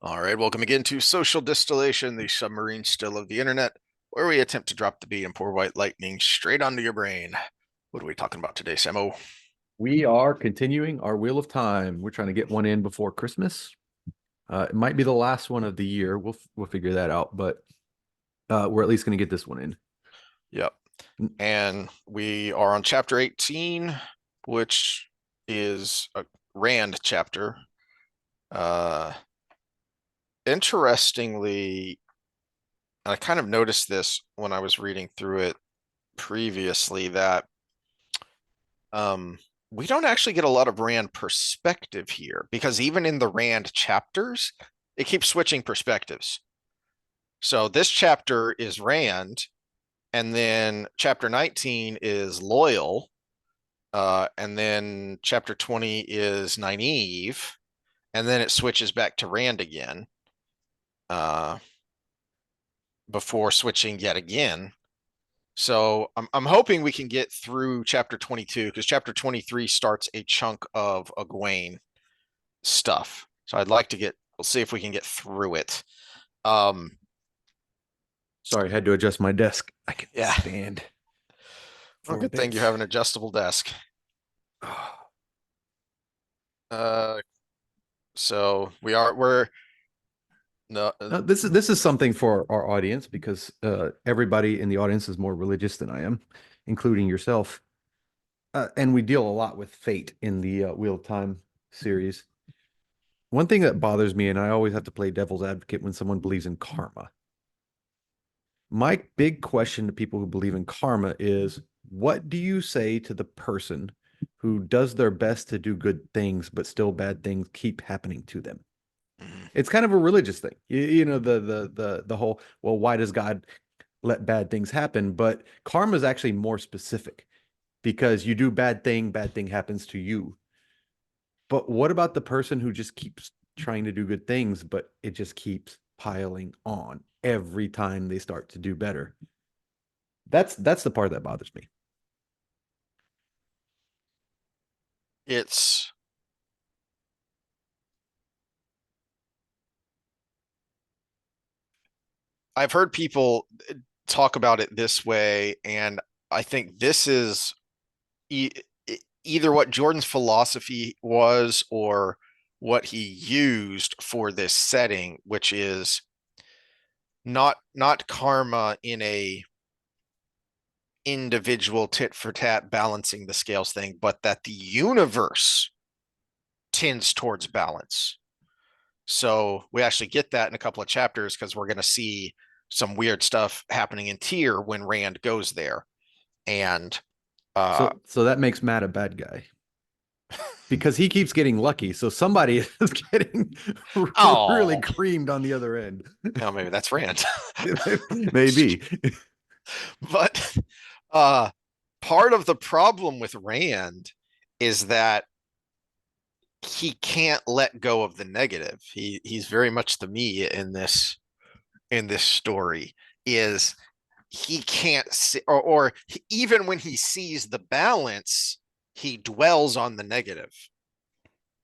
All right, welcome again to Social Distillation, the submarine still of the internet, where we attempt to drop the beat and pour white lightning straight onto your brain. What are we talking about today, Samo? We are continuing our Wheel of Time. We're trying to get one in before Christmas. It might be the last one of the year. We'll figure that out, but we're at least going to get this one in. Yep. And we are on chapter 18, which is a Rand chapter. Uh, Interestingly, I kind of noticed this when I was reading through it previously that um, we don't actually get a lot of Rand perspective here because even in the Rand chapters, it keeps switching perspectives. So this chapter is Rand, and then chapter 19 is Loyal, and then chapter 20 is Nyneave, and then it switches back to Rand again uh, before switching yet again. So I'm hoping we can get through chapter 22 because chapter 23 starts a chunk of Egwene stuff. So I'd like to we'll see if we can get through it. Um, Sorry, I had to adjust my desk. I can yeah. stand Well, for a good thing you bit. have an adjustable desk. Uh, so we're no, This is something for our audience because everybody in the audience is more religious than I am, including yourself. And we deal a lot with fate in the Wheel of Time series. One thing that bothers me, and I always have to play devil's advocate when someone believes in karma. My big question to people who believe in karma is what do you say to the person who does their best to do good things, but still bad things keep happening to them? It's kind of a religious thing. You know, the whole, well, why does God let bad things happen? But karma is actually more specific because you do bad thing happens to you. But what about the person who just keeps trying to do good things, but it just keeps piling on every time they start to do better? That's the part that bothers me. it's I've heard people talk about it this way, and I think this is e either what Jordan's philosophy was or what he used for this setting, which is not karma in a individual tit for tat balancing the scales thing, but that the universe tends towards balance. So we actually get that in a couple of chapters because we're going to see some weird stuff happening in Tyr when Rand goes there. And uh So that makes Matt a bad guy because he keeps getting lucky. So somebody is getting really oh, creamed on the other end. oh maybe that's Rand. Maybe. But uh part of the problem with Rand is that he can't let go of the negative. He's very much the me in this story is he can't see or even when he sees the balance, he dwells on the negative.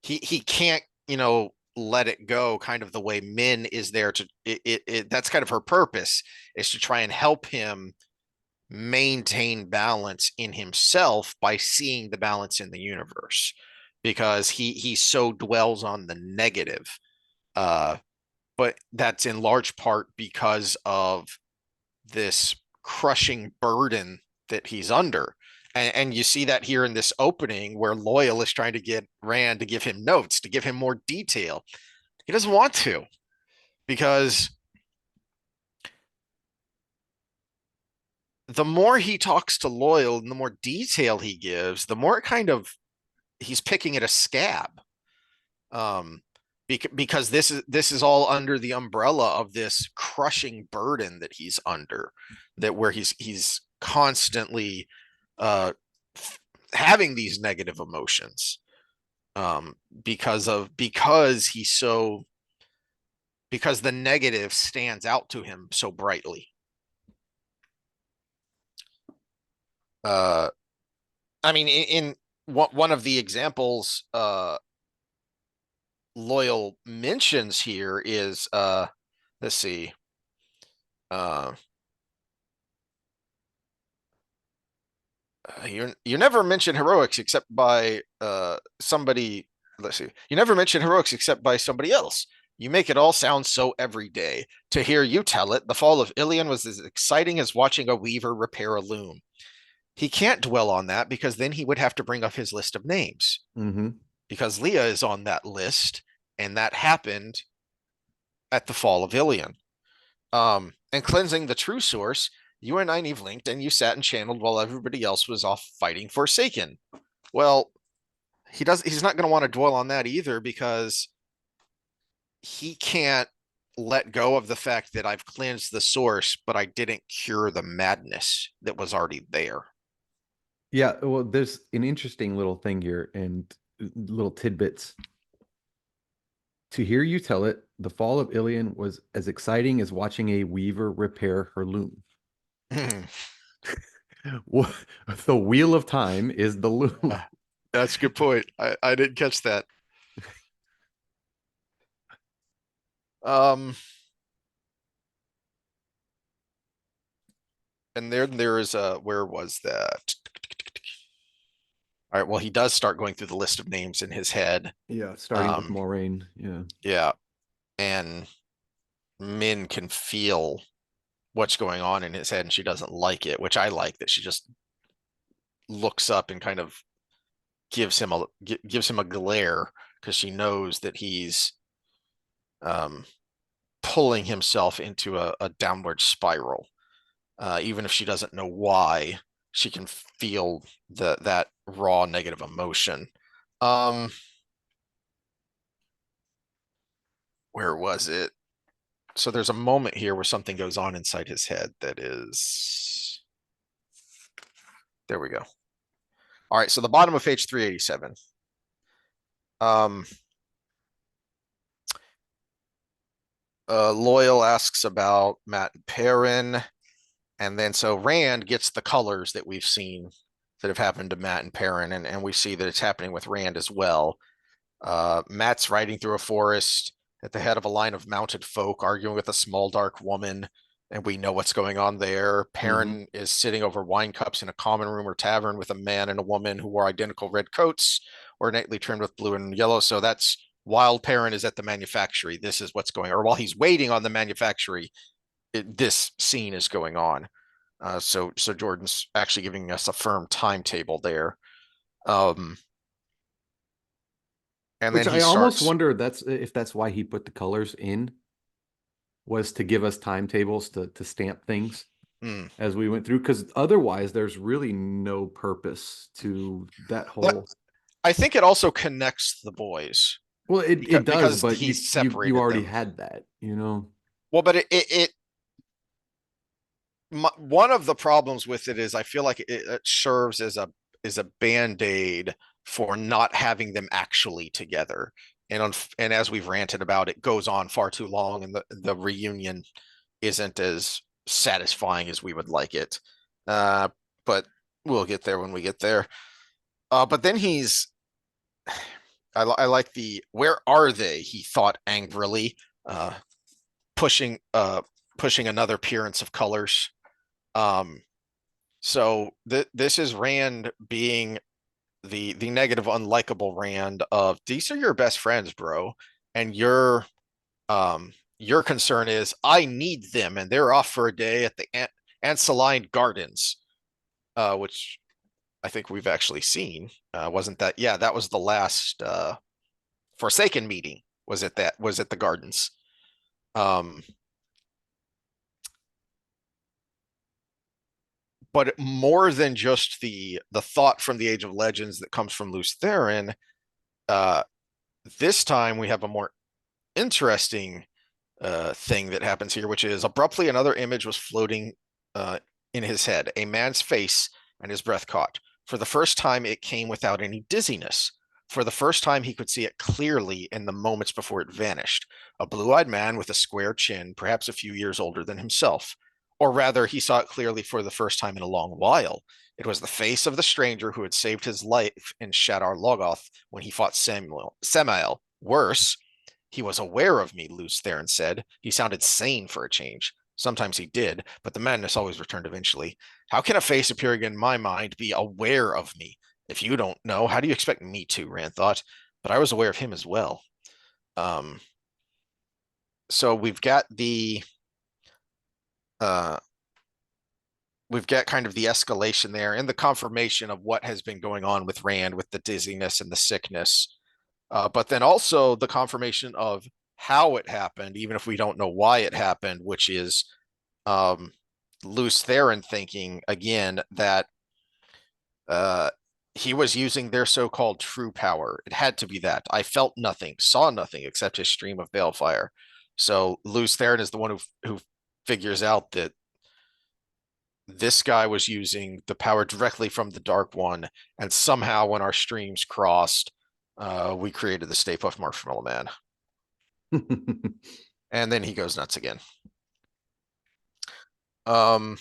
He can't, let it go kind of the way Min is there to that's kind of her purpose is to try and help him maintain balance in himself by seeing the balance in the universe because he so dwells on the negative. uh but that's in large part because of this crushing burden that he's under. And you see that here in this opening where Loyal is trying to get Rand to give him notes, to give him more detail. He doesn't want to because the more he talks to Loyal and the more detail he gives, the more kind of he's picking at a scab. Um, because this is all under the umbrella of this crushing burden that he's under, that where he's constantly uh having these negative emotions because he's so because the negative stands out to him so brightly. uh I mean, in one of the examples, Loyal mentions here is let's see. Uh you never mention heroics except by somebody. Let's see. You never mention heroics except by somebody else. You make it all sound so everyday. To hear you tell it, the fall of Ilion was as exciting as watching a weaver repair a loom. He can't dwell on that because then he would have to bring up his list of names Mm-hmm. because Leah is on that list, and that happened at the fall of Ilion. And cleansing the true source, you and Nyneave linked and you sat and channeled while everybody else was off fighting Forsaken. Well, he's not going to want to dwell on that either because he can't let go of the fact that I've cleansed the source, but I didn't cure the madness that was already there. Yeah, well, there's an interesting little thing here and little tidbits. To hear you tell it, the fall of Ilion was as exciting as watching a weaver repair her loom. The wheel of time is the loom. That's a good point. I didn't catch that. Um, and there is a where was that? All right, well, he does start going through the list of names in his head. Yeah, starting with Um, Moraine. Yeah. yeah, and Min can feel what's going on in his head, and she doesn't like it, which I like that she just looks up and kind of gives him a glare because she knows that he's um, pulling himself into a downward spiral. Even if she doesn't know why, she can feel that raw negative emotion. Um, where was it? So there's a moment here where something goes on inside his head that is. There we go. All right, so the bottom of page 387. Um, Loyal asks about Matt and Perrin, and then so Rand gets the colors that we've seen that have happened to Matt and Perrin, and we see that it's happening with Rand as well. Matt's riding through a forest at the head of a line of mounted folk, arguing with a small, dark woman, and we know what's going on there. Hmm. Perrin is sitting over wine cups in a common room or tavern with a man and a woman who wore identical red coats, ornately trimmed with blue and yellow. So that's while Perrin is at the manufactory. This is what's going on. Or while he's waiting on the manufactory, this scene is going on. So Jordan's actually giving us a firm timetable there. Um, and Which then he I almost starts. wonder that's if that's why he put the colors in, was to give us timetables to stamp things Hmm, as we went through, because otherwise there's really no purpose to that but whole. I think it also connects the boys Well, it does, because but he you separated already them. had that, you know. Well, but one of the problems with it is I feel like it serves as a band-aid for not having them actually together. And as we've ranted about, it goes on far too long, and the reunion isn't as satisfying as we would like it. Uh, but we'll get there when we get there. But then I like the where are they? He thought angrily, uh, pushing pushing another appearance of colors. Um, so this is Rand being the negative, unlikable Rand of these are your best friends, bro, and your concern is I need them, and they're off for a day at the Anceline Gardens, which I think we've actually seen. Wasn't that? Yeah, that was the last Forsaken meeting. Was at the gardens. Um, but more than just the thought from the Age of Legends that comes from Lews Therin, uh, this time we have a more interesting thing that happens here, which is abruptly another image was floating uh, in his head, a man's face, and his breath caught. For the first time, it came without any dizziness. For the first time, he could see it clearly in the moments before it vanished. A blue eyed man with a square chin, perhaps a few years older than himself. Or rather, he saw it clearly for the first time in a long while. It was the face of the stranger who had saved his life in Shadar Logoth when he fought Samael. Worse, He was aware of me, Luce Theron said. He sounded sane for a change. Sometimes he did, but the madness always returned eventually. How can a face appearing in my mind be aware of me? If you don't know, how do you expect me to? Rand thought. But I was aware of him as well. Um, so uh, we've got kind of the escalation there and the confirmation of what has been going on with Rand with the dizziness and the sickness. But then also the confirmation of how it happened, even if we don't know why it happened, which is um, Luce Theron thinking again that uh, he was using their so-called true power. It had to be that. I felt nothing, saw nothing except his stream of balefire. So Luce Theron is the one who figures out that this guy was using the power directly from the Dark One, and somehow when our streams crossed, we created the Stay Puft Marshmallow Man. And then he goes nuts again. Um,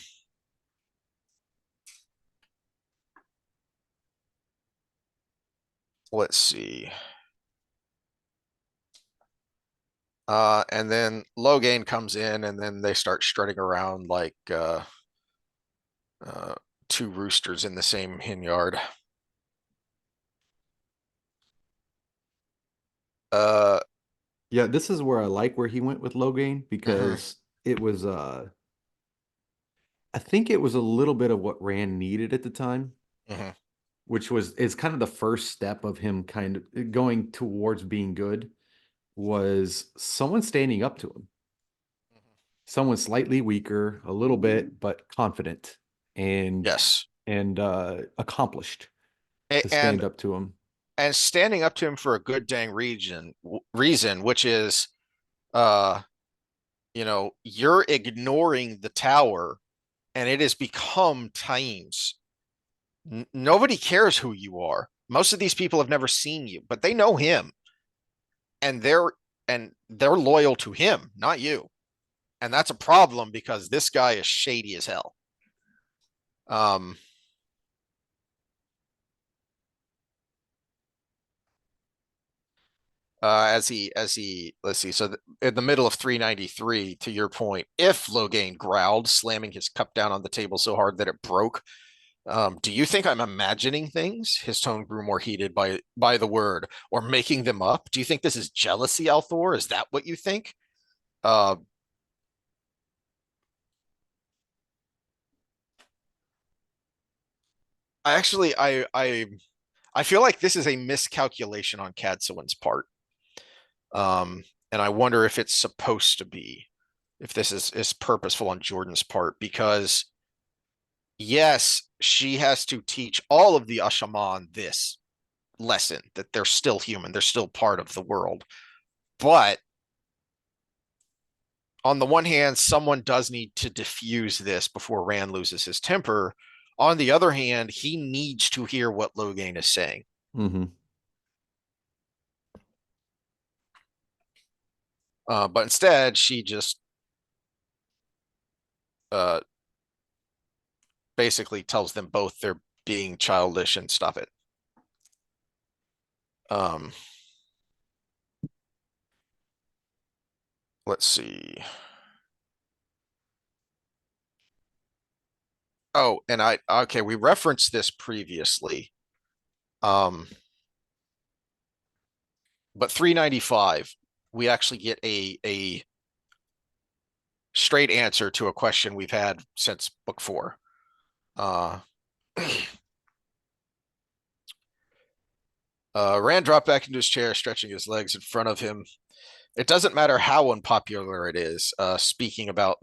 let's see. And then Logain comes in, and then they start strutting around like uh, two roosters in the same hen yard. Uh, Yeah, this is where I like where he went with Logain mhm, because it was I think it was a little bit of what Rand needed at the time, mhm. which was is kind of the first step of him kind of going towards being good was someone standing up to him. Someone slightly weaker, a little bit, but confident and Yes, accomplished to and stand up to him. standing up to him for a good dang reason, which is uh, you're ignoring the tower, and it has become Taim's. Nobody cares who you are. Most of these people have never seen you, but they know him, and they're loyal to him, not you. And that's a problem because this guy is shady as hell. Um, as he let's see. So in the middle of 393, to your point, if Logain growled, slamming his cup down on the table so hard that it broke, do you think I'm imagining things? His tone grew more heated by the word, or making them up. Do you think this is jealousy, Althor? Is that what you think? Uh, I actually, I feel like this is a miscalculation on Cadsuan's part, and I wonder if it's supposed to be, if this is purposeful on Jordan's part, because yes, she has to teach all of the Ashaman this lesson that they're still human, they're still part of the world, but on the one hand, someone does need to diffuse this before Rand loses his temper. On the other hand, he needs to hear what Logain is saying. Hmm. But instead, she just uh, basically tells them both they're being childish and stop it. Um, let's see. Oh, and okay, we referenced this previously. Um, but 395, we actually get a straight answer to a question we've had since book 4. Uh, Rand dropped back into his chair, stretching his legs in front of him. It doesn't matter how unpopular it is, speaking about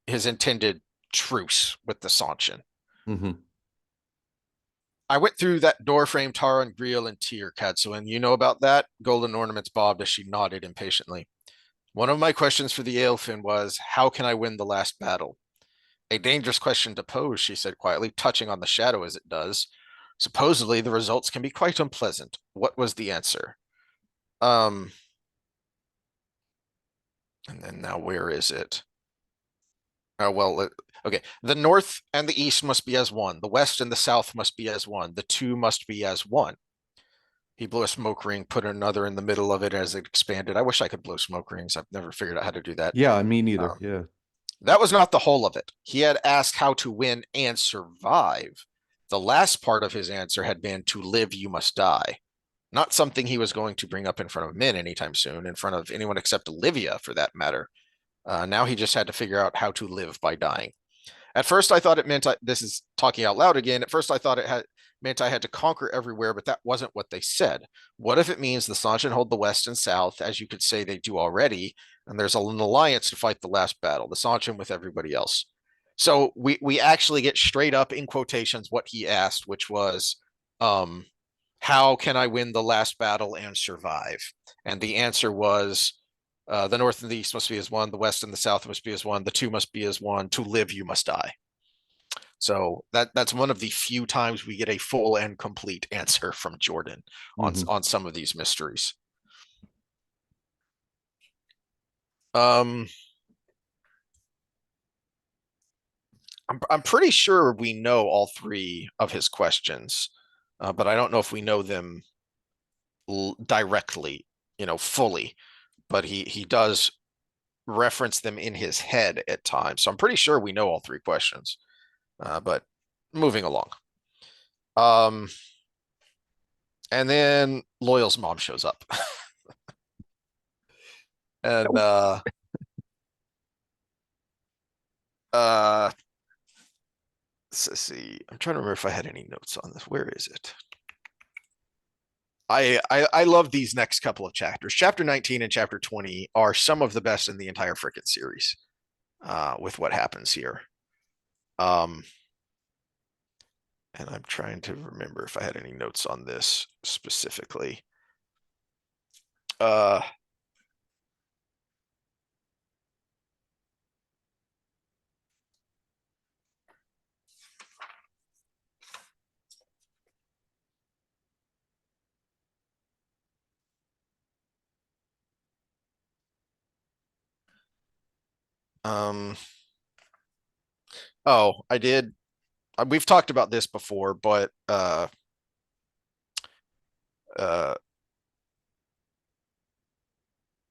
his intended truce with the Sanchin. Hmm. I went through that door frame, Tara and Griel and Tyr, Cadsuan. You know about that? Golden ornaments bobbed as she nodded impatiently. One of my questions for the Aelfin was, how can I win the last battle? A dangerous question to pose, she said quietly, touching on the shadow as it does. Supposedly, the results can be quite unpleasant. What was the answer? Um, and then now where is it? Oh, well, okay. The north and the east must be as one. The west and the south must be as one. The two must be as one. He blew a smoke ring, put another in the middle of it as it expanded. I wish I could blow smoke rings. I've never figured out how to do that. Yeah, me neither. Um, Yeah. that was not the whole of it. He had asked how to win and survive. The last part of his answer had been to live, you must die. Not something he was going to bring up in front of Min anytime soon, in front of anyone except Olivia, for that matter. Now he just had to figure out how to live by dying. At first, I thought it meant this is talking out loud again. At first, I thought it meant I had to conquer everywhere, but that wasn't what they said. What if it means the Sanjin hold the West and South, as you could say they do already, and there's an alliance to fight the last battle, the Sanjin with everybody else? So we actually get straight up in quotations what he asked, which was, um, "How can I win the last battle and survive?" And the answer was, the north and the east must be as one, the west and the south must be as one, the two must be as one, to live you must die. So that's one of the few times we get a full and complete answer from Jordan Hmm. on some of these mysteries. Um, I'm pretty sure we know all three of his questions, but I don't know if we know them directly, fully. But he does reference them in his head at times. So I'm pretty sure we know all three questions. But moving along. Um, and then Loyal's mom shows up. And uh let's see. I'm trying to remember if I had any notes on this. Where is it? I love these next couple of chapters. Chapter 19 and chapter 20 are some of the best in the entire freaking series, with what happens here. Um, and I'm trying to remember if I had any notes on this specifically. Uh, um, oh, I did. We've talked about this before, but uh,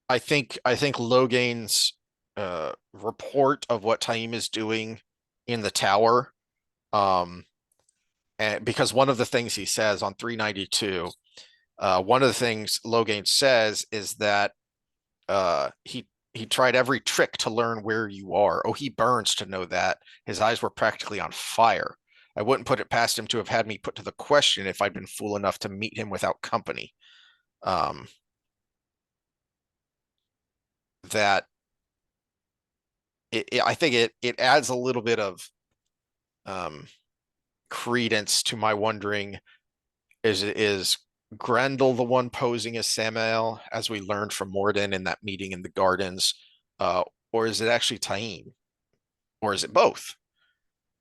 I think Logain's report of what Taim is doing in the tower, um, and because one of the things he says on 392, one of the things Logain says is that he tried every trick to learn where you are. Oh, he burns to know that. His eyes were practically on fire. I wouldn't put it past him to have had me put to the question if I'd been fool enough to meet him without company. Um, that I think it adds a little bit of um, credence to my wondering: is Grendel the one posing as Samael, as we learned from Morden in that meeting in the gardens, uh, or is it actually Taim, or is it both?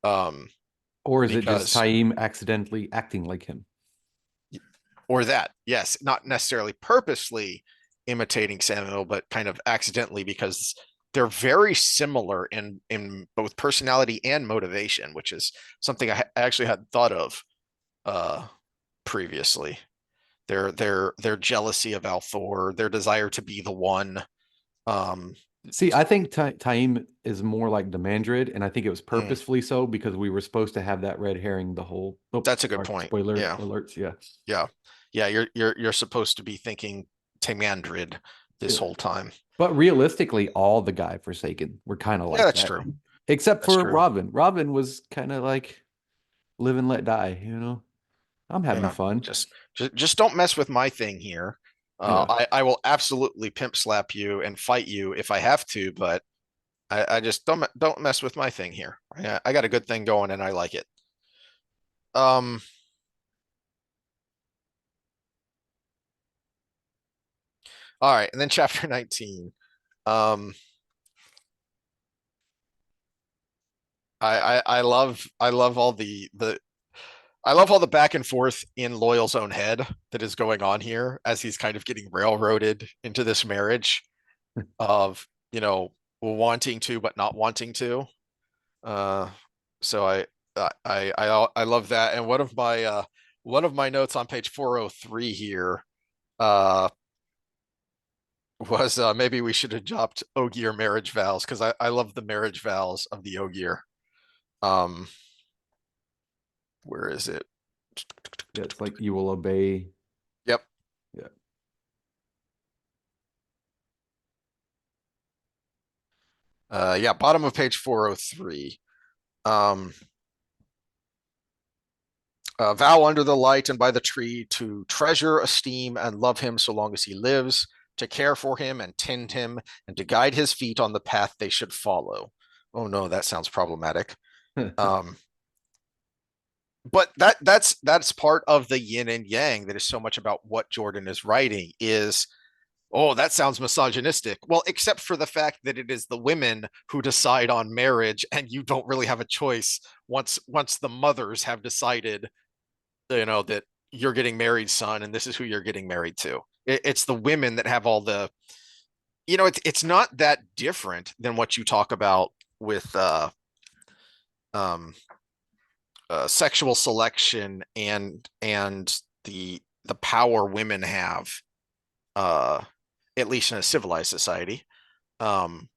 Um, Or is it just because Taim accidentally acting like him? or that, yes, not necessarily purposely imitating Samuel, but kind of accidentally, because they're very similar in both personality and motivation, which is something I actually hadn't thought of uh previously. Their jealousy of Althor, their desire to be the one. Um, See, I think Taim is more like Demandrid, and I think it was mm, purposefully so because we were supposed to have that red herring the whole. Oh, that's a good sorry, point. spoiler Yeah, alerts. Yeah, yeah, yeah. You're supposed to be thinking Tamandrid this yeah. whole time. But realistically, all the guy Forsaken were kind of Yeah, like that's that, true. except That's for true. Robin. Robin was kind of like live and let die. I'm having Yeah, fun. just don't mess with my thing here. Yeah. I will absolutely pimp slap you and fight you if I have to, but I just don't mess with my thing here. I got a good thing going and I like it. Um, all right, and then chapter 19. Um, I love all the I love all the back and forth in Loyal's own head that is going on here as he's kind of getting railroaded into this marriage of, wanting to but not wanting to. Uh, so I love that. And one of my one of my notes on page 403 here uh was maybe we should adopt Ogier marriage vows because I love the marriage vows of the Ogier. Um, where is it? Yeah, it's like you will obey. Yep. Yeah. Yeah, bottom of page 403. Um, vow under the light and by the tree to treasure, esteem, and love him so long as he lives, to care for him and tend him, and to guide his feet on the path they should follow. Oh no, that sounds problematic. Um, but that's part of the yin and yang that is so much about what Jordan is writing is, oh, that sounds misogynistic. Well, except for the fact that it is the women who decide on marriage and you don't really have a choice once the mothers have decided, that you're getting married, son, and this is who you're getting married to. It's the women that have all the, it's not that different than what you talk about with um sexual selection and the power women have, uh at least in a civilized society, um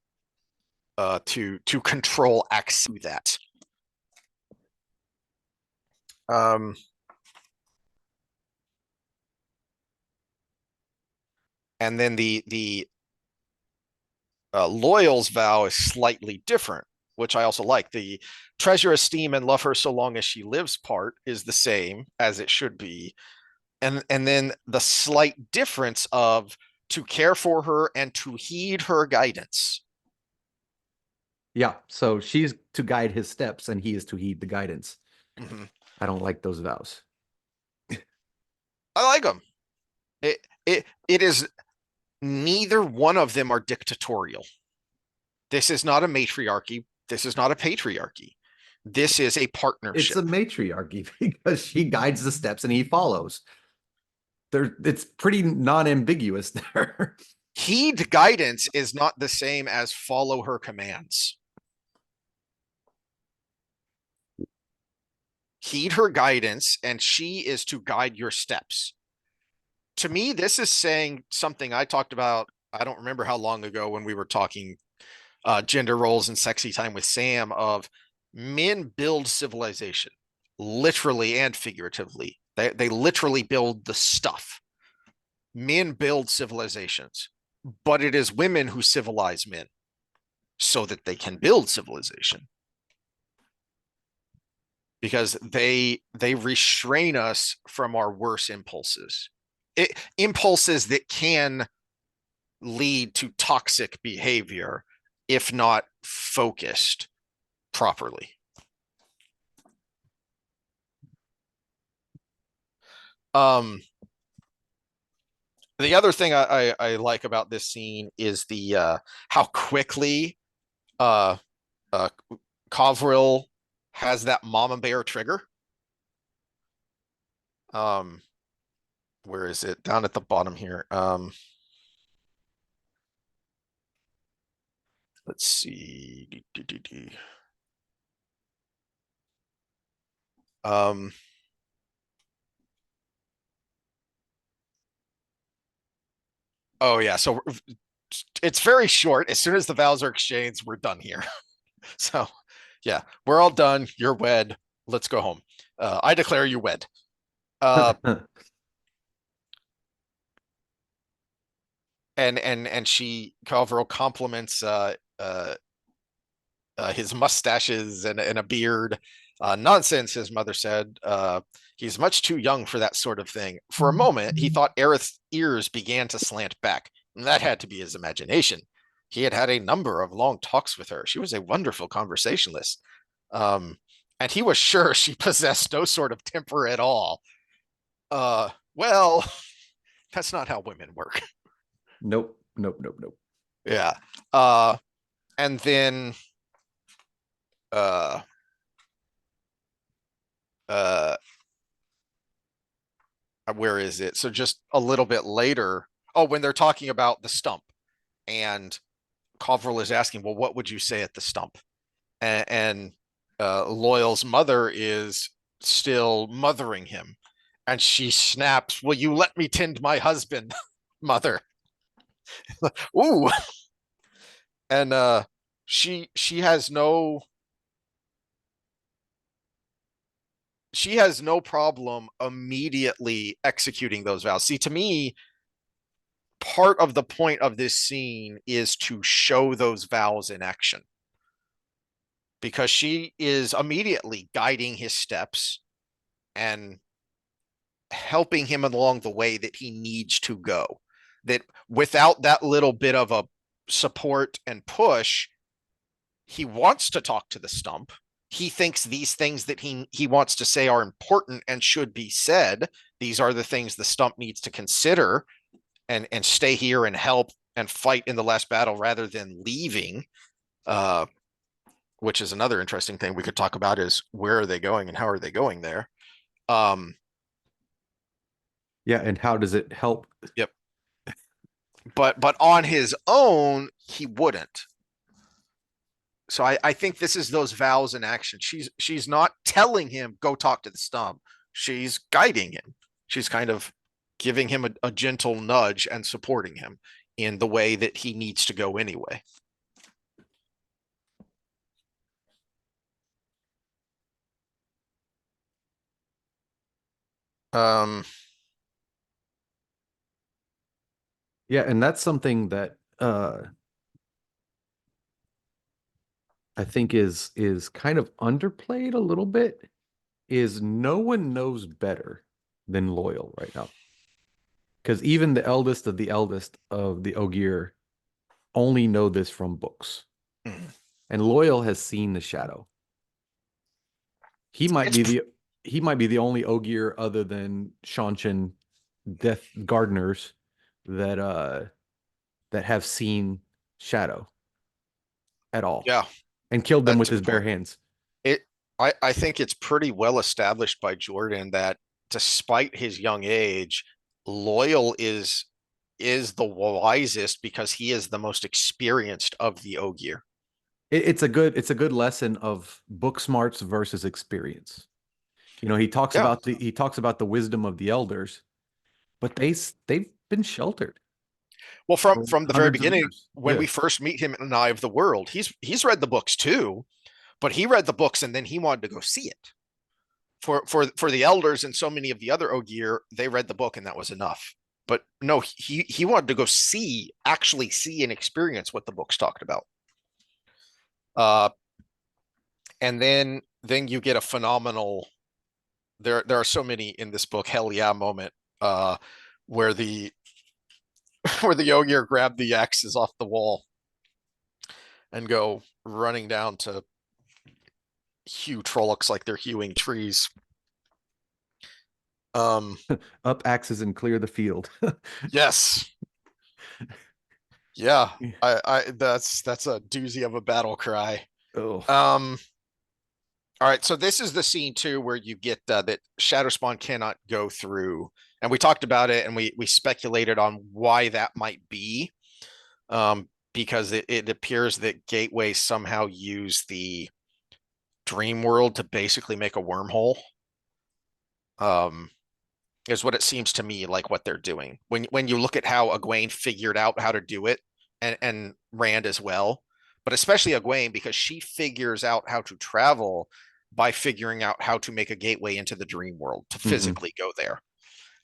to control access to that. um and then the Loyal's vow is slightly different, which I also like. The treasure, esteem, and love her so long as she lives part is the same as it should be. And then the slight difference of to care for her and to heed her guidance. Yeah. So she's to guide his steps and he is to heed the guidance. Mhm. I don't like those vows. I like them. It is, neither one of them are dictatorial. This is not a matriarchy. This is not a patriarchy. This is a It's partnership. a matriarchy because she guides the steps and he follows. It's pretty non-ambiguous there. Heed guidance is not the same as follow her commands. Heed her guidance, and she is to guide your steps. To me, this is saying something I talked about. I don't remember how long ago when we were talking gender roles and sexy time with Sam, of men build civilization, literally and figuratively. They literally build the stuff. Men build civilizations, but it is women who civilize men so that they can build civilization, because they restrain us from our worst impulses, impulses that can lead to toxic behavior if not focused properly. um the other thing I like about this scene is the how quickly uh uh Covril has that mama bear trigger. um where is it? Down at the bottom here. Let's see. Um, oh yeah, so it's very short. As soon as the vows are exchanged, we're done here. So yeah, we're all done. You're wed. Let's go home. I declare you wed. Uh, and she Calvaro compliments his mustaches and a beard. Nonsense, his mother said. He's much too young for that sort of thing. For a moment, he thought Aerith's ears began to slant back. That had to be his imagination. He had had a number of long talks with her. She was a wonderful conversationalist. Um, and he was sure she possessed no sort of temper at all. Well, that's not how women work. Nope, nope, nope, nope. Yeah. And then uh uh where is it? So just a little bit later, oh, when they're talking about the stump, and Coverall is asking, well, what would you say at the stump? And Loyal's mother is still mothering him. And she snaps, "Will you let me tend my husband, mother?" Ooh. And she has no she has no problem immediately executing those vows. See, to me, part of the point of this scene is to show those vows in action because she is immediately guiding his steps and helping him along the way that he needs to go. That without that little bit of a support and push, he wants to talk to the stump. He thinks these things that he wants to say are important and should be said. These are the things the stump needs to consider and stay here and help and fight in the last battle rather than leaving. Uh, which is another interesting thing we could talk about is where are they going and how are they going there. Um, Yeah, and how does it help? yep. But on his own, he wouldn't. So I think this is those vows in action. She's not telling him go talk to the stump. She's guiding him. She's kind of giving him a gentle nudge and supporting him in the way that he needs to go anyway. Um, Yeah, and that's something that I think is kind of underplayed a little bit is no one knows better than Loyal right now. Because even the eldest of the Ogier only know this from books. And Loyal has seen the shadow. He might it's be the he might be the only Ogier other than Shanchan Death Gardeners that that have seen shadow at all yeah, and killed them with that's a his good bare point. hands. It I think it's pretty well established by Jordan that despite his young age, Loyal is the wisest because he is the most experienced of the Ogier. It's a good lesson of book smarts versus experience. You know, Yeah. he talks about the wisdom of the elders, but they've been sheltered Well, from for from the very hundreds of beginning, years. when Yeah. we first meet him in Eye of the World, he's read the books too, but he read the books and then he wanted to go see it. For the elders and so many of the other Ogier, they read the book and that was enough. But no, he wanted to go actually see and experience what the books talked about. Uh, and then you get a phenomenal. There are so many in this book. Hell yeah, moment where the where the Ogier grab the axes off the wall and go running down to hew Trollocs like they're hewing trees. Um, Up axes and clear the field. yes, yeah, I that's a doozy of a battle cry. Oh, Um, all right, so this is the scene too where you get that Shadowspawn cannot go through, and we talked about it, and we speculated on why that might be, because it appears that Gateway somehow used the dream world to basically make a wormhole. Um, is what it seems to me like what they're doing. When you look at how Egwene figured out how to do it, and Rand as well, but especially Egwene because she figures out how to travel by figuring out how to make a gateway into the dream world to hmm. physically go there.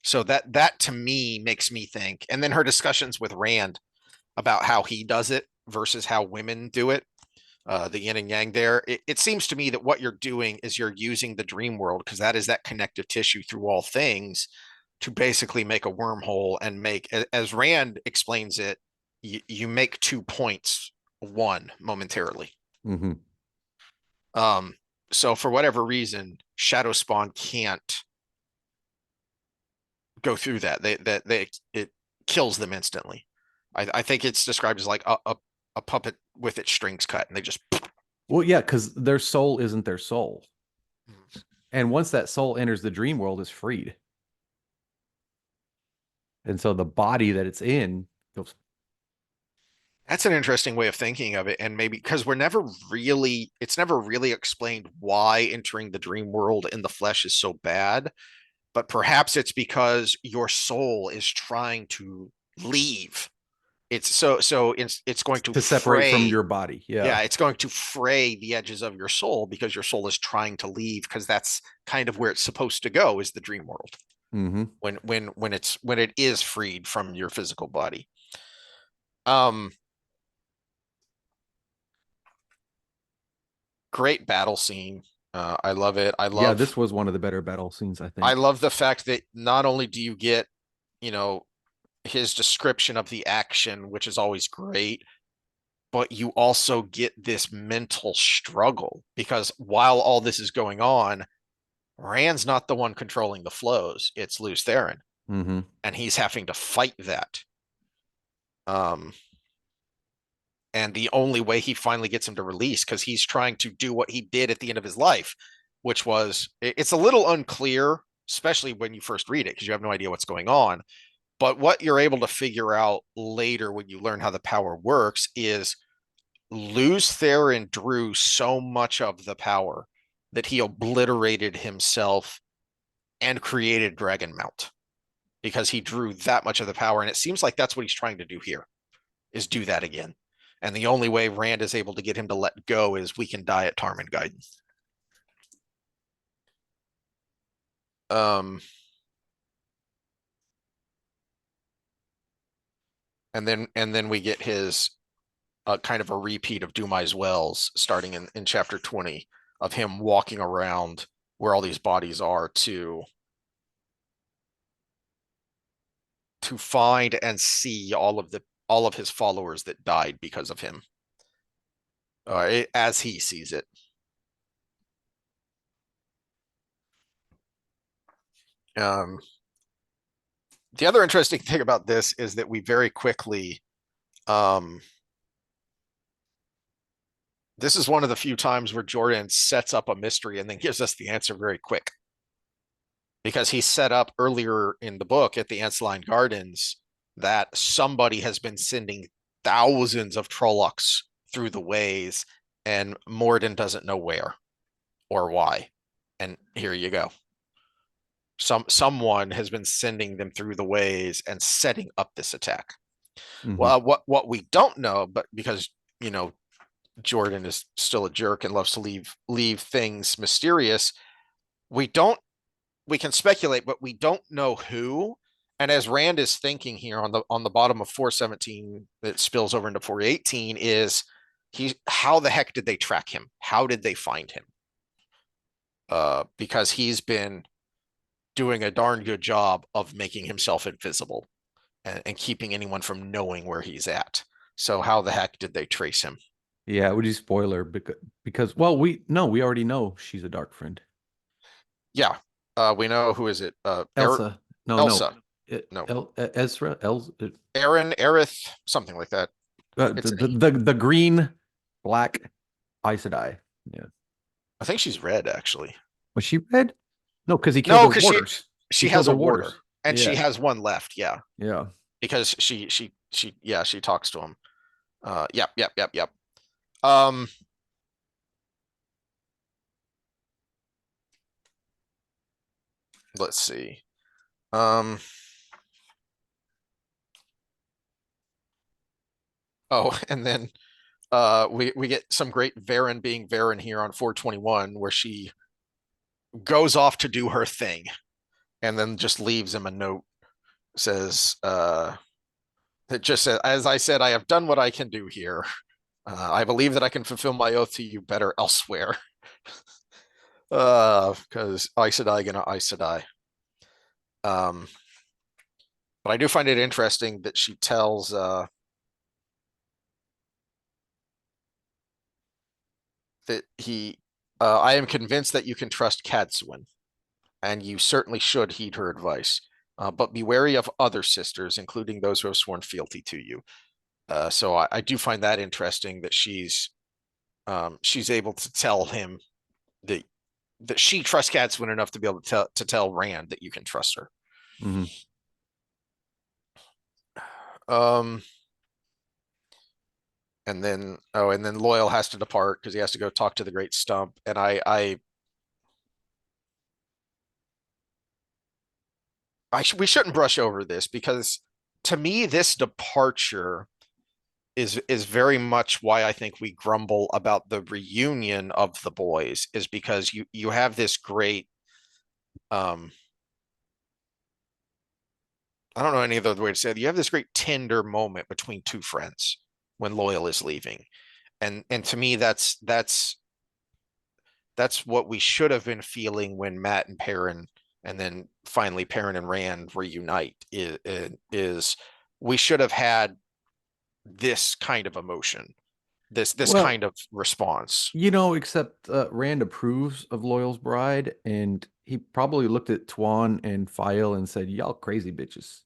So that to me makes me think. And then her discussions with Rand about how he does it versus how women do it, the yin and yang there. It seems to me that what you're doing is you're using the dream world because that is that connective tissue through all things to basically make a wormhole and make, as Rand explains it, you make 2 points, one momentarily. Hmm. Um, so for whatever reason, Shadow Spawn can't go through that. They it kills them instantly. I think it's described as like a puppet with its strings cut, and they just. Well, yeah, because their soul isn't their soul. And once that soul enters the dream world, is freed. And so the body that it's in goes, That's an interesting way of thinking of it, and maybe because it's never really explained why entering the dream world in the flesh is so bad. but perhaps it's because your soul is trying to leave. It's going to To separate from fray. your body. Yeah. Yeah, it's going to fray the edges of your soul because your soul is trying to leave, because that's kind of where it's supposed to go, is the dream world. Mm-hmm. When it is freed from your physical body. Um Great battle scene. I love it. Yeah, this was one of the better battle scenes, I I think. love the fact that not only do you get, you know, his description of the action, which is always great, but you also get this mental struggle, because while all this is going on, Rand's not the one controlling the flows. It's Lews Therin, Mm-hmm. and he's having to fight that. Um, and the only way he finally gets him to release, because he's trying to do what he did at the end of his life, which was, it's a little unclear, especially when you first read it, because you have no idea what's going on. But what you're able to figure out later when you learn how the power works is Lews Therin drew so much of the power that he obliterated himself and created Dragonmount, because he drew that much of the power. And it seems like that's what he's trying to do here, is do that again. And the only way Rand is able to get him to let go is we can die at Tarmangaiden. Um, and then we get his kind of a repeat of Dumai's Wells starting in chapter 20, of him walking around where all these bodies are to find and see all of his followers that died because of him, as he sees it. Um, the other interesting thing about this is that we very quickly, um, this is one of the few times where Jordan sets up a mystery and then gives us the answer very quick, because he set up earlier in the book at the Anceline Gardens that somebody has been sending thousands of Trollocs through the ways, and Morden doesn't know where or why. And here you go. Someone has been sending them through the ways and setting up this attack. Mm-hmm. Well, what we don't know, but because Jordan is still a jerk and loves to leave things mysterious, we don't we can speculate, but we don't know who. And as Rand is thinking here on the bottom of 417 that spills over into 418, is how the heck did they track him? How did they find him? Because he's been doing a darn good job of making himself invisible, and keeping anyone from knowing where he's at. So how the heck did they trace him? Yeah, would you spoiler because well, we already know she's a dark friend. Yeah, we know, who is it? Elsa. No, no. Elsa. No, Ezra, Aaron, Aerith, something like that. It's an E. the green, black Aes Sedai. Yeah. I think she's red, actually. Was she red? No, because he killed No, her because warders. He she killed has a her warder, warders. and she Yeah. has one left. Yeah, Yeah. because she talks to him. Yep, yep, yep, yep. Um, let's see. Um, oh, and then we get some great Varen being Varen here on 421, where she goes off to do her thing and then just leaves him a note. Says, it just says, as I said, I have done what I can do here. I believe that I can fulfill my oath to you better elsewhere. Because Aes Sedai gonna Aes Sedai. Um, but I do find it interesting that she tells that I am convinced that you can trust Cadsuin, and you certainly should heed her advice. But be wary of other sisters, including those who have sworn fealty to you. So I do find that interesting, that she's able to tell him that she trusts Cadsuin enough to be able to tell Rand that you can trust her. Hmm. Um, and then Loyal has to depart because he has to go talk to the Great Stump. And I we shouldn't brush over this because to me this departure is very much why I think we grumble about the reunion of the boys is because you have this great um I don't know any other way to say it. You have this great tender moment between two friends when Loyal is leaving. And to me that's what we should have been feeling when Matt and Perrin and then finally Perrin and Rand reunite is we should have had this kind of emotion, this Well, kind of response. except Rand approves of Loyal's bride, and he probably looked at Tuan and Fael and said, "Y'all crazy bitches."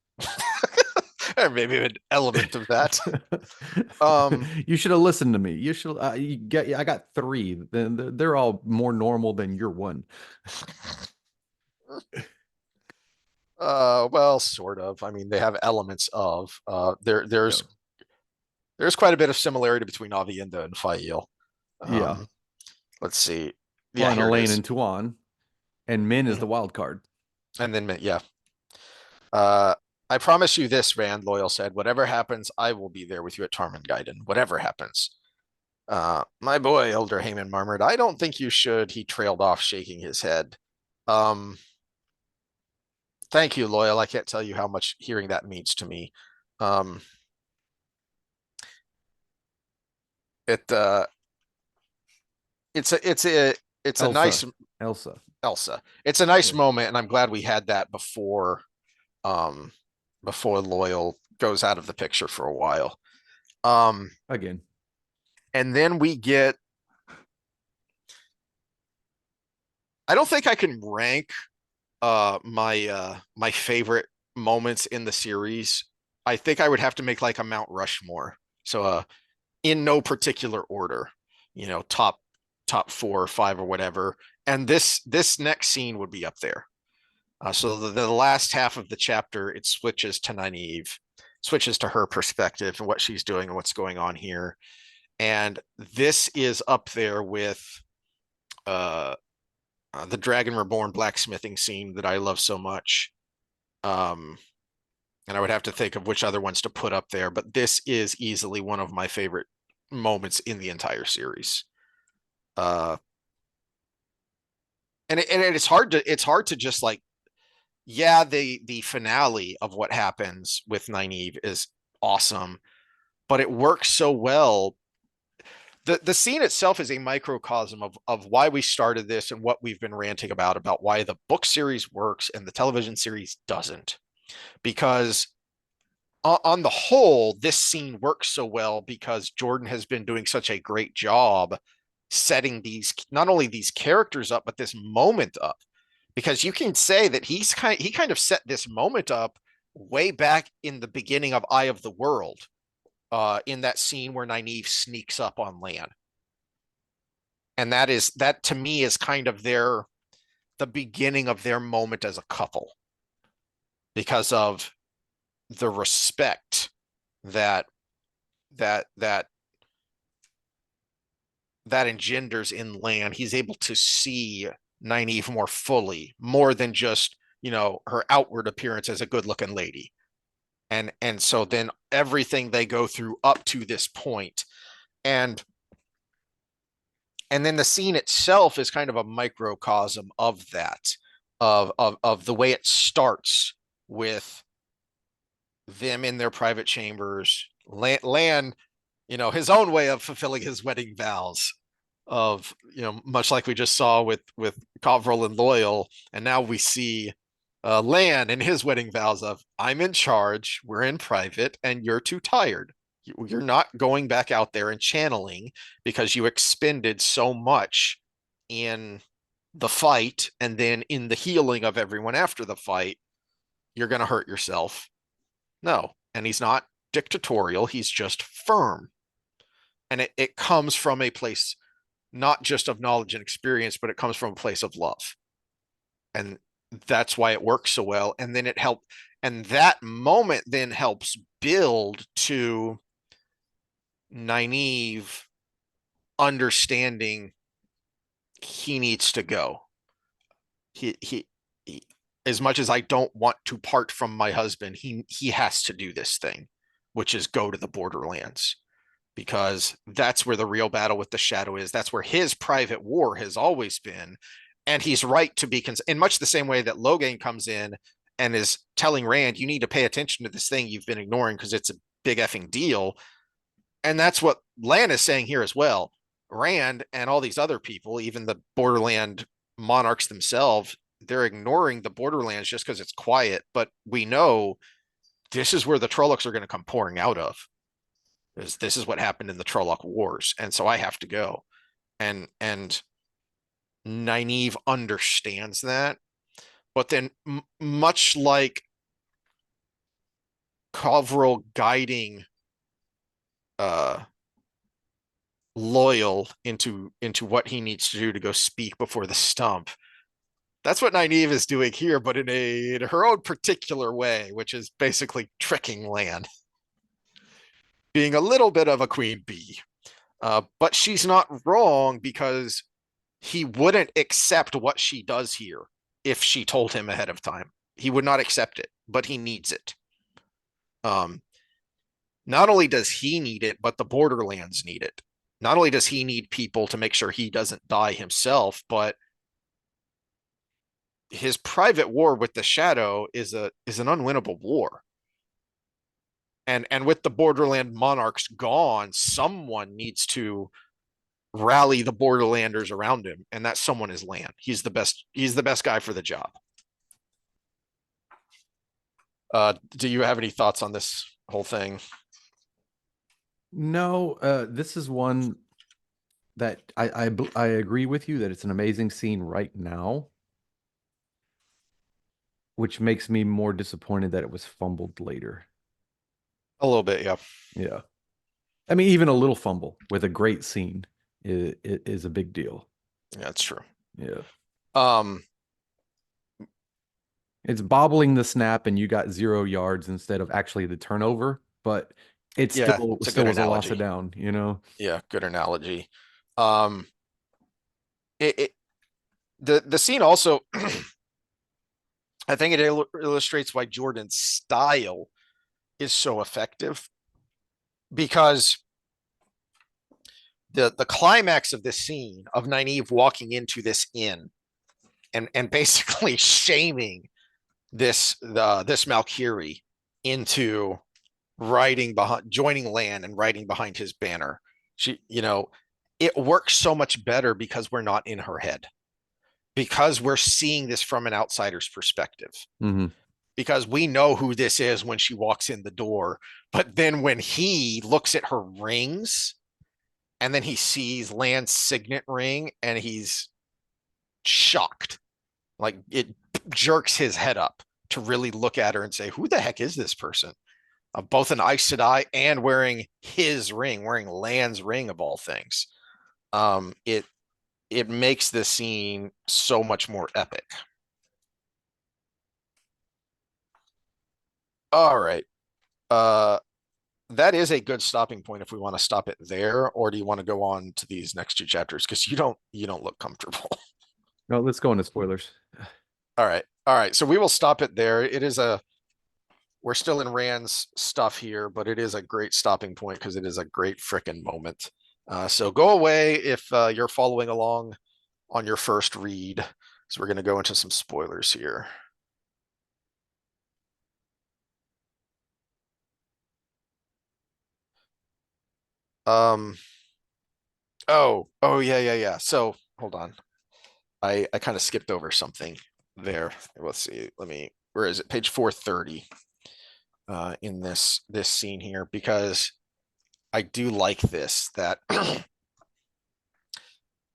Or maybe an element of that. Um, You should have listened to me. You should. I got three. Then they're all more normal than your one. well, sort of. I mean, they have elements of Yeah. there's quite a bit of similarity between Avienda and Fael. Yeah. Um, let's see. Well, Yeah, and here it Elaine is. and Tuan, and Min is Mhm. the wild card. And then yeah. Uh, I promise you this, Rand, Loyal said. Whatever happens, I will be there with you at Tarmangaiden. Whatever happens. My boy, Elder Heyman murmured, I don't think you should. He trailed off, shaking his head. Um, thank you, Loyal. I can't tell you how much hearing that means to me. Um, it it's a nice Elsa. Elsa. Elsa. It's a nice Yeah. moment, and I'm glad we had that um before Loyal goes out of the picture for a while. Um, Again. and then we get I don't think I can rank my favorite moments in the series. I think I would have to make like a Mount Rushmore. So in no particular order, top 4 or 5 or whatever. And this next scene would be up there. So the last half of the chapter, it switches to Nyneave, switches to her perspective and what she's doing and what's going on here. And this is up there with uh, the Dragon Reborn blacksmithing scene that I love so much. Um, and I would have to think of which other ones to put up there, but this is easily one of my favorite moments in the entire series. Uh, and it's hard to just like yeah the finale of what happens with Nynaeve is awesome, but it works so well. The scene itself is a microcosm of why we started this and what we've been ranting about why the book series works and the television series doesn't. Because on the whole, this scene works so well because Jordan has been doing such a great job setting these not only these characters up, but this moment up. Because you can say that he kind of set this moment up way back in the beginning of Eye of the World, in that scene where Nynaeve sneaks up on Lan. And that to me is kind of the beginning of their moment as a couple because of the respect that that that that engenders in Lan. He's able to see Nynaeve more fully, more than just her outward appearance as a good-looking lady. And so then everything they go through up to this point, and and then the scene itself is kind of a microcosm of that, of the way it starts with them in their private chambers. Lan, his own way of fulfilling his wedding vows of, much like we just saw with Covril and Loyal, and now we see Lan and his wedding vows of I'm in charge, we're in private, and you're too tired. You're not going back out there and channeling because you expended so much in the fight and then in the healing of everyone after the fight. You're going to hurt yourself. No. And he's not dictatorial, he's just firm. And it comes from a place not just of knowledge and experience, but it comes from a place of love. And that's why it works so well. And then and that moment then helps build to Nynaeve understanding he needs to go. He as much as I don't want to part from my husband, he has to do this thing, which is go to the borderlands, because that's where the real battle with the shadow is. That's where his private war has always been. And he's right to be in much the same way that Logain comes in and is telling Rand, you need to pay attention to this thing you've been ignoring because it's a big effing deal. And that's what Lan is saying here as well. Rand and all these other people, even the borderland monarchs themselves, they're ignoring the borderlands just because it's quiet. But we know this is where the Trollocs are going to come pouring out of. This is what happened in the Trolloc Wars, and so I have to go. And Nyneave understands that, but then much like Coverall guiding Loyal into what he needs to do to go speak before the stump. That's what Nyneave is doing here, but in her own particular way, which is basically tricking Lan, being a little bit of a queen bee. But she's not wrong, because he wouldn't accept what she does here if she told him ahead of time. He would not accept it, but he needs it. Not only does he need it, but the borderlands need it. Not only does he need people to make sure he doesn't die himself, but his private war with the shadow is an unwinnable war. And with the borderland monarchs gone, someone needs to rally the borderlanders around him, and that someone is Lan. He's the best guy for the job. Do you have any thoughts on this whole thing? No, this is one that I agree with you that it's an amazing scene right now, which makes me more disappointed that it was fumbled later. A little bit, yeah. Yeah. I mean, even a little fumble with a great scene is a big deal. Yeah, that's true. Yeah. Um, It's bobbling the snap and you got 0 yards instead of actually the turnover, but it yeah, still it's a still good was a loss of analogy. down, you know? Yeah, good analogy. Um, it the scene also, I think it illustrates why Jordan's style is so effective, because the climax of this scene of Nynaeve walking into this inn and basically shaming this Malkiri into riding behind, joining Lan and riding behind his banner. It works so much better because we're not in her head, because we're seeing this from an outsider's perspective. Mm-hmm. Because we know who this is when she walks in the door, but then when he looks at her rings and then he sees Lan's signet ring and he's shocked, like it jerks his head up to really look at her and say, who the heck is this person? Both an Aes Sedai and wearing his ring, wearing Lan's ring of all things. It makes the scene so much more epic. All right. Uh, that is a good stopping point if we want to stop it there, or do you want to go on to these next two chapters? Because you don't look comfortable. No, let's go into spoilers. All right. All right. So we will stop it there. We're still in Rand's stuff here, but it is a great stopping point because it is a great frickin' moment. So go away if you're following along on your first read. So we're going to go into some spoilers here. Um, oh, yeah. So hold on. I kind of skipped over something there. Let's see. Where is it? Page 430 in this scene here, because I do like this, that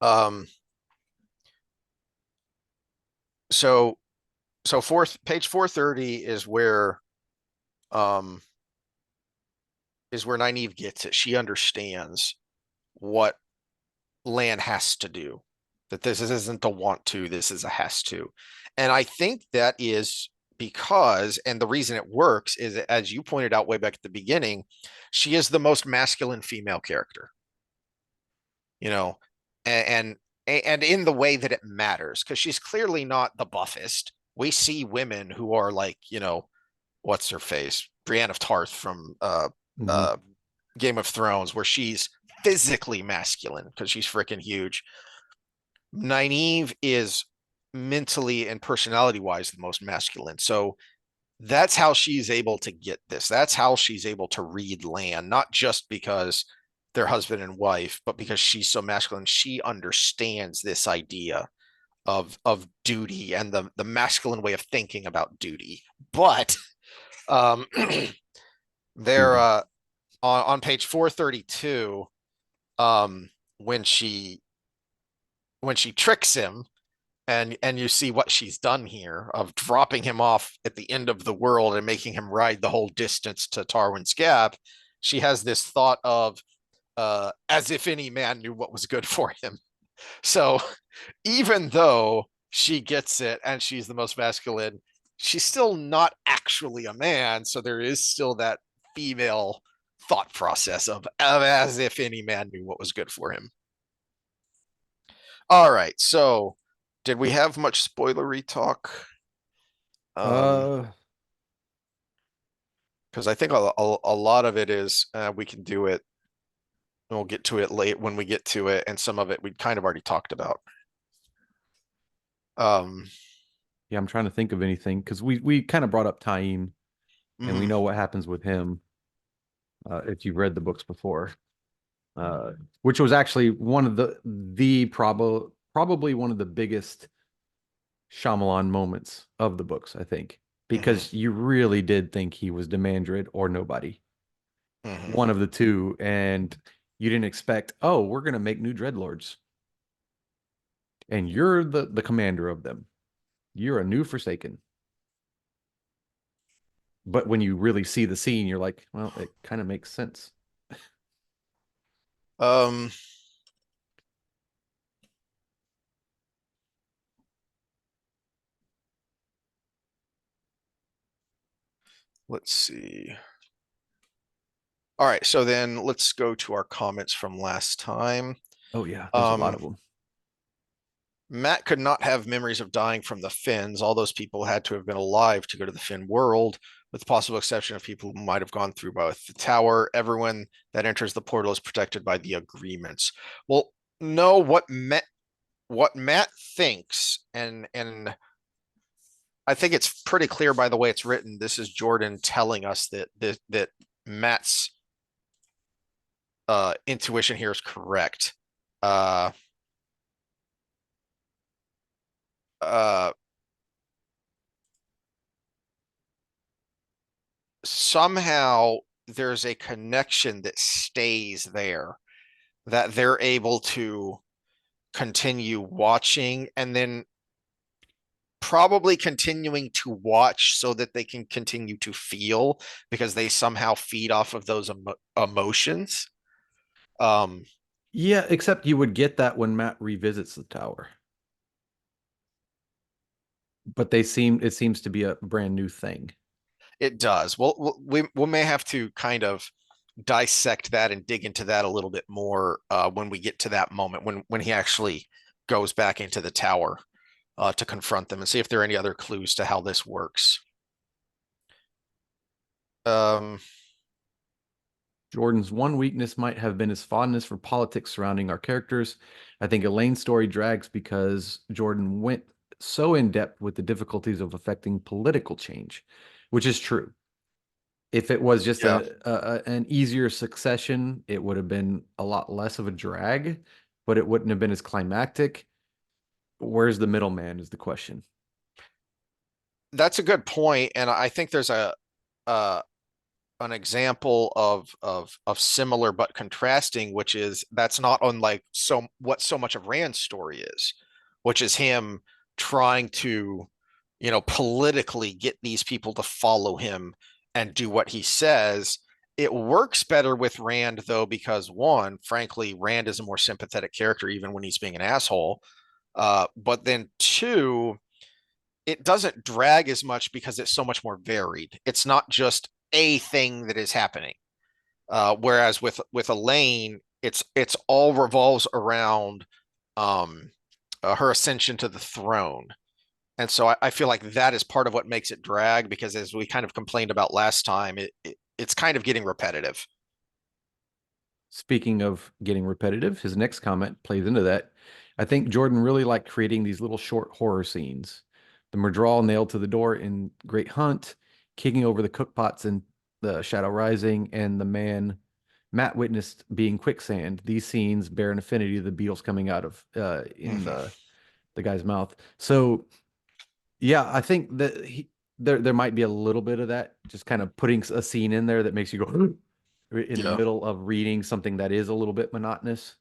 um so page 430 um is where Nynaeve gets it. She understands what Lan has to do. That this isn't a want to, this is a has to. And I think that is because, and the reason it works is, as you pointed out way back at the beginning, she is the most masculine female character, you know, and in the way that it matters, because she's clearly not the buffest. we see women who are like, what's her face? Brienne of Tarth from Mhm. uh Game of Thrones, where she's physically masculine because she's freaking huge. Nynaeve is mentally and personality wise the most masculine. So that's how she's able to get this. That's how she's able to read Lan, not just because they're husband and wife, but because she's so masculine. She understands this idea of duty and the masculine way of thinking about duty. But um they're Duty. on page 432, um when she tricks him, and you see what she's done here of dropping him off at the end of the world and making him ride the whole distance to Tarwin's Gap. She has this thought of as if any man knew what was good for him. So even though she gets it and she's the most masculine, she's still not actually a man. So there is still that female thought process of as if any man knew what was good for him. All right. So did we have much spoilery talk? Um, Uh, because I think a lot of it is we can do it. And we'll get to it late when we get to it, and some of it we kind of already talked about. Um, yeah, I'm trying to think of anything because we kind of brought up Taim and we mhm, know what happens with him if you've read the books before. Uh, which was actually one of the probably one of the biggest Shyamalan moments of the books, I think, mhm, because you really did think he was Demandred or nobody, mhm. one of the two, and you didn't expect, oh, we're gonna make new dreadlords, and you're the commander of them. You're a new Forsaken. But when you really see the scene, you're like, well, it kind of makes sense. Um, let's see. All right, so then let's go to our comments from last time. Oh yeah, there's a lot Um, of them. Matt could not have memories of dying from the Finns. All those people had to have been alive to go to the Finn world, with the possible exception of people who might have gone through both. The tower, everyone that enters the portal is protected by the agreements. Well, no, what Matt thinks, and I think it's pretty clear by the way it's written. This is Jordan telling us that Matt's intuition here is correct. Uh, uh, Somehow there's a connection that stays there, that they're able to continue watching and then probably continuing to watch so that they can continue to feel because they somehow feed off of those emotions. Um, Yeah, except you would get that when Matt revisits the tower. But it seems to be a brand new thing. it does. Well, we may have to kind of dissect that and dig into that a little bit more when we get to that moment when he actually goes back into the tower to confront them and see if there are any other clues to how this works. Um, Jordan's one weakness might have been his fondness for politics surrounding our characters. I think Elaine's story drags because Jordan went so in depth with the difficulties of affecting political change, which is true. If it was just yeah, an easier succession, it would have been a lot less of a drag, but it wouldn't have been as climactic. Where's the middleman is the question. that's a good point, and I think there's uh, an example of similar but contrasting, which is that's not unlike so much of Rand's story is, which is him trying to, politically get these people to follow him and do what he says. It works better with Rand though, because one, frankly, Rand is a more sympathetic character, even when he's being an asshole. But then two, it doesn't drag as much because it's so much more varied. It's not just a thing that is happening. Whereas with Elaine, it's all revolves around um, her ascension to the throne, And so I feel like that is part of what makes it drag, because as we kind of complained about last time, it's kind of getting repetitive. Speaking of getting repetitive, his next comment plays into that. I think Jordan really liked creating these little short horror scenes. The Murdral nailed to the door in Great Hunt, kicking over the cookpots in the Shadow Rising, and the man Matt witnessed being quicksand. These scenes bear an affinity to the beetles coming out of in Mhm. the guy's mouth. So yeah, I think that there might be a little bit of that, just kind of putting a scene in there that makes you go in the Yeah. middle of reading something that is a little bit monotonous.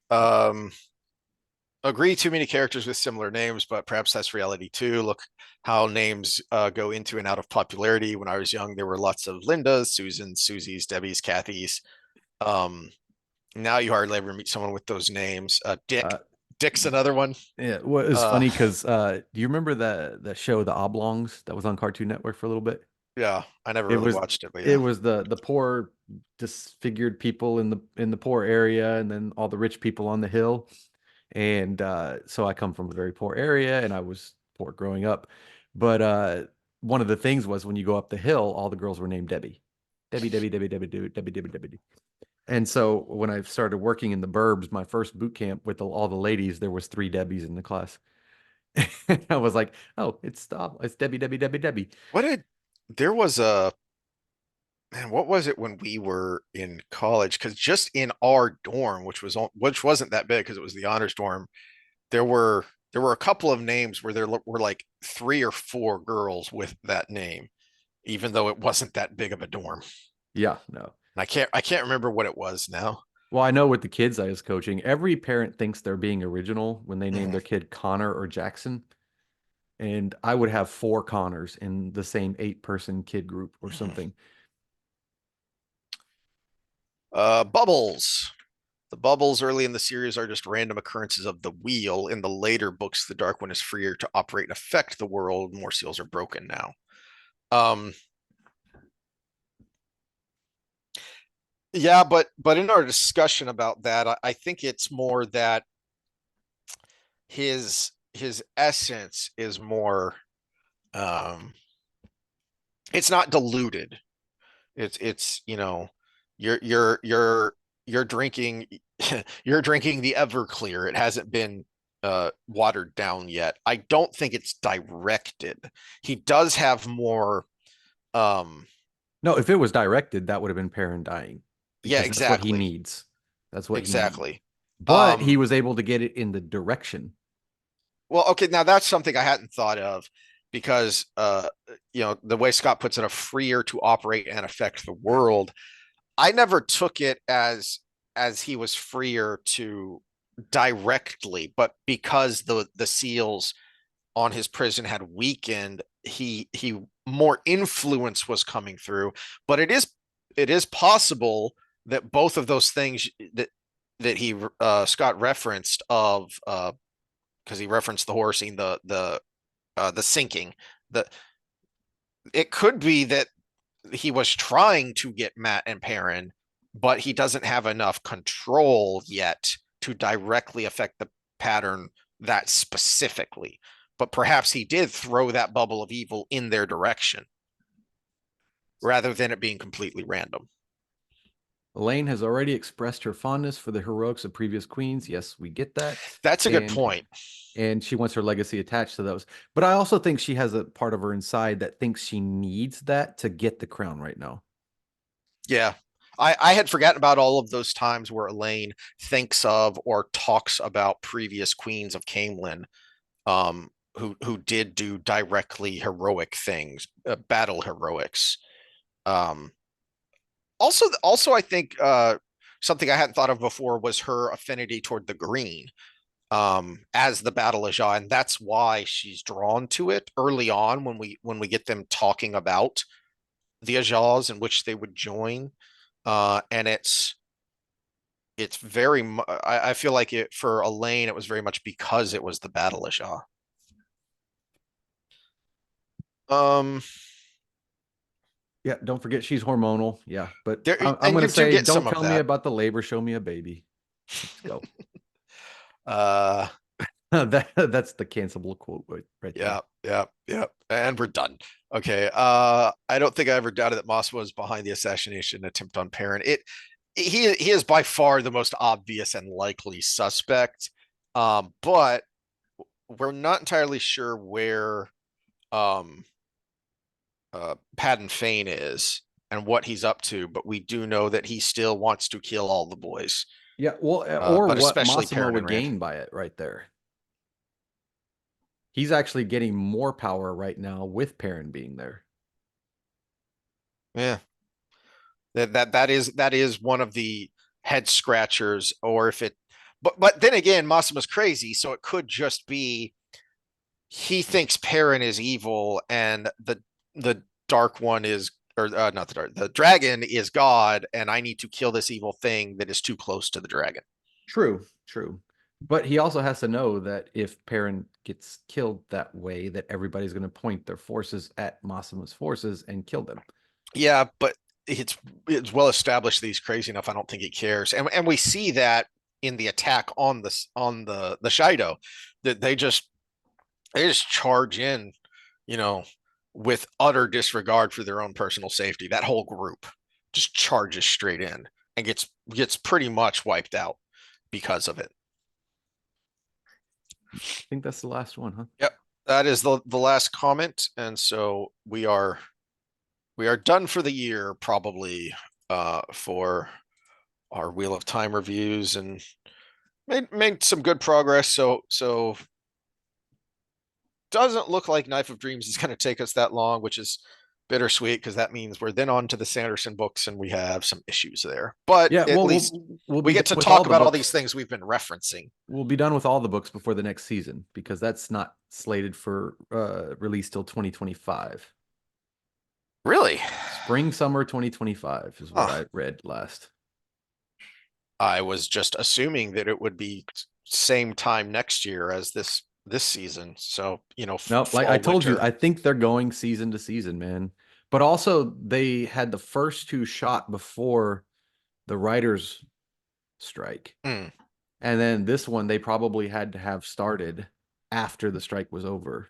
Um, Agree, too many characters with similar names, but perhaps that's reality too. Look how names go into and out of popularity. When I was young, there were lots of Lindas, Susans, Susies, Debbies, Kathys. Um, Now you hardly ever meet someone with those names. Uh, Dick's another one. yeah, well, it's Uh, funny because do you remember the show The Oblongs that was on Cartoon Network for a little bit? yeah, I never It really was watched it, but it yeah. was the poor disfigured people in the poor area, and then all the rich people on the hill. And so I come from a very poor area, and I was poor growing up. But one of the things was when you go up the hill, all the girls were named Debbie. Debbie, Debbie, Debbie, Debbie, Debbie, Debbie, Debbie, Debbie. And so when I started working in the burbs, my first boot camp with all the ladies, there was three Debbies in the class. I was like, oh, it's Debbie, Debbie, Debbie, Debbie. What did there was a man, what was it when we were in college? Because just in our dorm, which wasn't that big because it was the honors dorm, there were there were a couple of names where there were like three or four girls with that name, even though it wasn't that big of a dorm. Yeah, no. And I can't remember what it was now. Well, I know with the kids I was coaching, every parent thinks they're being original when they name Mhm. their kid Connor or Jackson. And I would have four Connors in the same 8-person kid group or Mhm. something. Bubbles. The bubbles early in the series are just random occurrences of the wheel. In the later books, the Dark One is freer to operate and affect the world. More seals are broken now. Um, yeah, but in our discussion about that, I think it's more that his essence is more um it's not diluted. It's you're you're drinking you're drinking the Everclear. It hasn't been watered down yet. I don't think it's directed. He does have more um No, if it was directed, that would have been Perrin dying yeah, because that's what he exactly. needs. That's what he needs. Exactly. But he Um was able to get it in the direction. well, okay, now that's something I hadn't thought of, because the way Scott puts it, a freer to operate and affect the world. I never took it as he was freer to directly, but because the seals on his prison had weakened, he more influence was coming through. But it is possible that both of those things that he Scott referenced of because he referenced the horse scene, the sinking, the it could be that he was trying to get Matt and Perrin, but he doesn't have enough control yet to directly affect the pattern that specifically. But perhaps he did throw that bubble of evil in their direction rather than it being completely random. Elaine has already expressed her fondness for the heroics of previous queens. Yes, we get that. That's a good And point. she wants her legacy attached to those. But I also think she has a part of her inside that thinks she needs that to get the crown right now. Yeah. I had forgotten about all of those times where Elaine thinks of or talks about previous queens of Camelin, who did do directly heroic things, battle heroics. Um, also, I think something I hadn't thought of before was her affinity toward the green, as the Battle of Ajah, and that's why she's drawn to it early on when we get them talking about the Ajahs in which they would join, and it's very I feel like it for Elaine it was very much because it was the Battle of Ajah. Um, Yeah, don't forget she's hormonal. Yeah, but there I'm and going to you do say, get don't some of tell me that. about the labor, show me a baby. Let's go. Uh, That's the cancelable quote right yeah, there. yeah, yeah. And we're done. Okay. I don't think I ever doubted that Moss was behind the assassination attempt on Perrin. He is by far the most obvious and likely suspect. But we're not entirely sure where um Padden Fane is and what he's up to, but we do know that he still wants to kill all the boys, Yeah, well, or but what especially Massimo Perrin and would Rand. gain by it right there. He's actually getting more power right now with Perrin being there. Yeah, that is one of the head scratchers. Or if it, but then again, Massimo's crazy, so it could just be he thinks Perrin is evil and the Dark One is, or not the dragon is God, and I need to kill this evil thing that is too close to the dragon. True, true. But he also has to know that if Perrin gets killed that way, that everybody's going to point their forces at Massimo's forces and kill them. Yeah, but it's well established that he's crazy enough. I don't think he cares, and we see that in the attack on the Shido, that they just charge in, you know, with utter disregard for their own personal safety. That whole group just charges straight in and gets pretty much wiped out because of it. I think that's the last one, huh? Yep, that is the last comment, and so we are done for the year probably for our Wheel of Time reviews, and made some good progress. So doesn't look like Knife of Dreams is going to take us that long, which is bittersweet because that means we're then on to the Sanderson books and we have some issues there. But Yeah, at well, least we'll we be get done to with all talk the about all these books. things we've been referencing. We'll be done with all the books before the next season because that's not slated for release till 2025. Really? Spring, summer 2025 is what Huh. I read last. I was just assuming that it would be same time next year as this season. So, No, like I fall, told you, winter. I think they're going season to season, man. But also, they had the first two shot before the writers' strike. Mm, And then this one, they probably had to have started after the strike was over.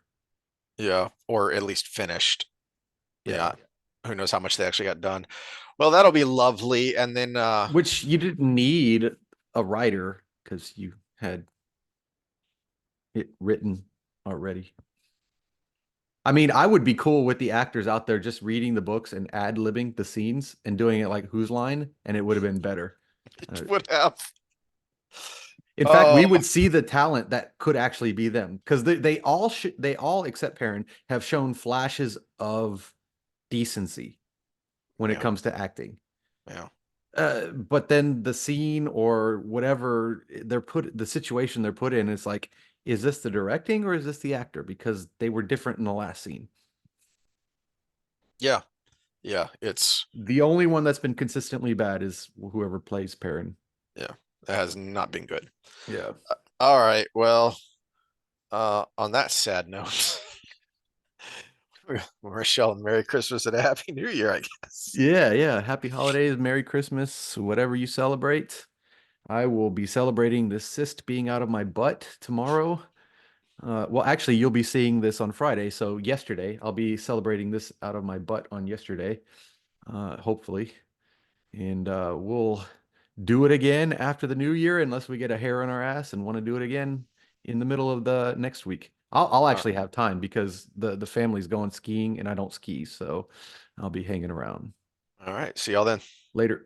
yeah, or at least finished. Yeah. Yeah. Who knows how much they actually got done. Well, that'll be lovely. And then Which you didn't need a writer because you had it written already. I mean, I would be cool with the actors out there just reading the books and ad-libbing the scenes and doing it like Whose Line, and it would have been better. it would have. In fact, we Oh, would see the talent that could actually be them because they all except Perrin have shown flashes of decency when it yeah, comes to acting. yeah. But then the scene or whatever the situation they're put in is like, is this the directing or is this the actor? Because they were different in the last scene. Yeah. Yeah. It's The only one that's been consistently bad is whoever plays Perrin. yeah. It has not been good. Yeah. All right. Well, on that sad note, Michelle, Merry Christmas and a Happy New Year, I guess. Yeah, yeah. Happy holidays, Merry Christmas, whatever you celebrate. I will be celebrating this cyst being out of my butt tomorrow. Well, actually, you'll be seeing this on Friday. So yesterday, I'll be celebrating this out of my butt on yesterday, hopefully. And we'll do it again after the new year, unless we get a hair on our ass and want to do it again in the middle of the next week. I'll Uh, actually have time because the family's going skiing and I don't ski, so I'll be hanging around. all right. See y'all then. Later.